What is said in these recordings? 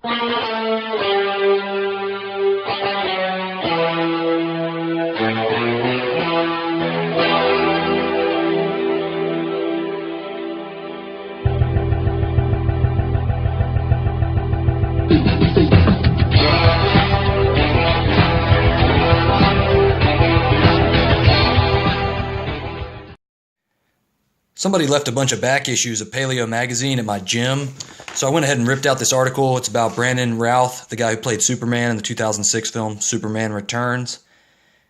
Somebody left a bunch of back issues of Paleo magazine at my gym, so I went ahead and ripped out this article. It's about Brandon Routh, the guy who played Superman in the 2006 film Superman Returns.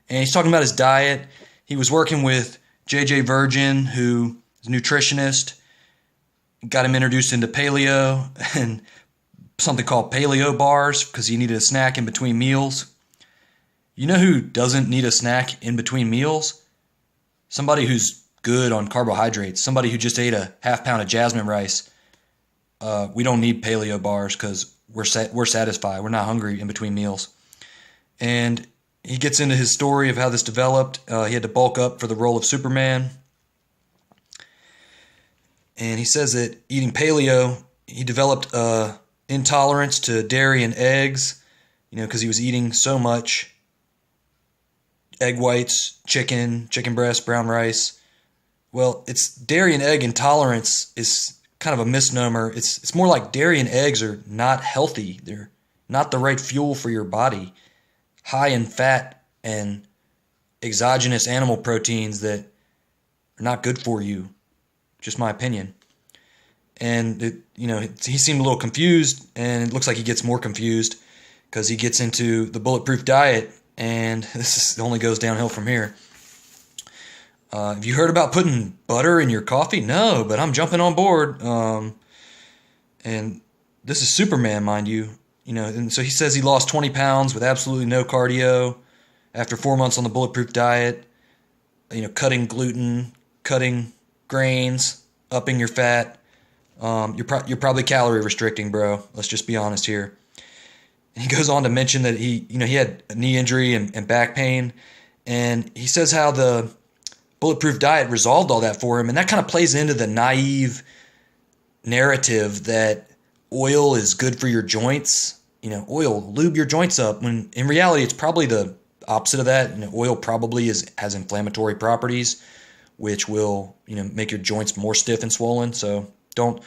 And he's talking about his diet. He was working with J.J. Virgin, who is a nutritionist, got him introduced into paleo and something called paleo bars because he needed a snack in between meals. You know who doesn't need a snack in between meals? Somebody who's good on carbohydrates, somebody who just ate a half pound of jasmine rice. We don't need paleo bars because we're satisfied. We're not hungry in between meals. And he gets into his story of how this developed. He had to bulk up for the role of Superman. And he says that eating paleo, he developed intolerance to dairy and eggs, because he was eating so much egg whites, chicken breast, brown rice. Well, it's dairy and egg intolerance is kind of a misnomer. It's more like dairy and eggs are not healthy. They're not the right fuel for your body. High in fat and exogenous animal proteins that are not good for you. Just my opinion. And he seemed a little confused, and it looks like he gets more confused because he gets into the Bulletproof diet, and this only goes downhill from here. Have you heard about putting butter in your coffee? No, but I'm jumping on board. And this is Superman, mind you. And so he says he lost 20 pounds with absolutely no cardio after 4 months on the Bulletproof diet. Cutting gluten, cutting grains, upping your fat. You're probably calorie restricting, bro. Let's just be honest here. And he goes on to mention that he had a knee injury and back pain, and he says how the Bulletproof diet resolved all that for him, and that kind of plays into the naive narrative that oil is good for your joints. Oil lube your joints up, when in reality it's probably the opposite of that. Oil probably has inflammatory properties, which will make your joints more stiff and swollen. So don't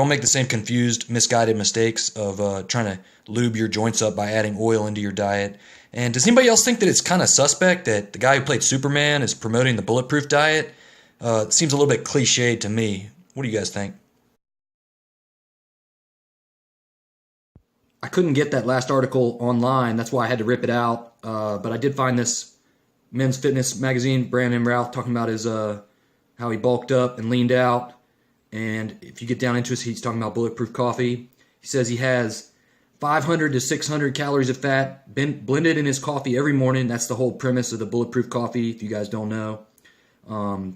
make the same confused, misguided mistakes of trying to lube your joints up by adding oil into your diet. And does anybody else think that it's kind of suspect that the guy who played Superman is promoting the Bulletproof diet? It seems a little bit cliched to me. What do you guys think? I couldn't get that last article online. That's why I had to rip it out. But I did find this Men's Fitness magazine, Brandon Routh, talking about his how he bulked up and leaned out. And if you get down into it, he's talking about Bulletproof coffee. He says he has 500 to 600 calories of fat blended in his coffee every morning. That's the whole premise of the Bulletproof coffee, if you guys don't know.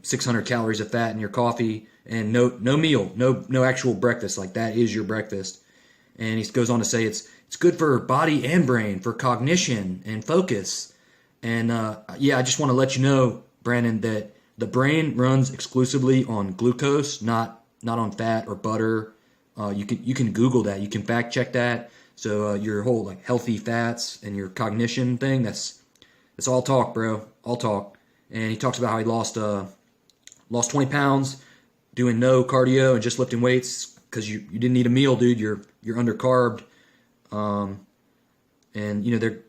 600 calories of fat in your coffee, and no meal, no actual breakfast. Like, that is your breakfast. And he goes on to say it's good for body and brain, for cognition and focus. And I just want to let you know, Brandon, that the brain runs exclusively on glucose, not on fat or butter. You can Google that. You can fact check that. So your whole healthy fats and your cognition thing, that's all talk, bro. All talk. And he talks about how he lost 20 pounds doing no cardio and just lifting weights because you didn't need a meal, dude. You're undercarbed. And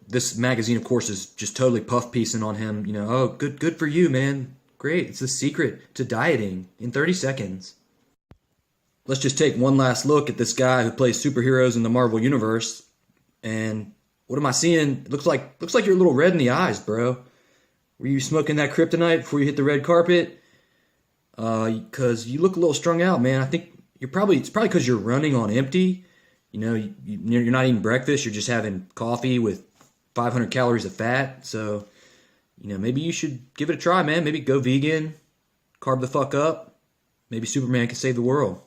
this magazine, of course, is just totally puff piecing on him. Oh, good for you, man. Great. It's the secret to dieting in 30 seconds. Let's just take one last look at this guy who plays superheroes in the Marvel Universe. And what am I seeing? It looks like you're a little red in the eyes, bro. Were you smoking that kryptonite before you hit the red carpet? Because you look a little strung out, man. I think it's probably because you're running on empty. You're not eating breakfast. You're just having coffee with 500 calories of fat. So, maybe you should give it a try, man. Maybe go vegan, carb the fuck up. Maybe Superman can save the world.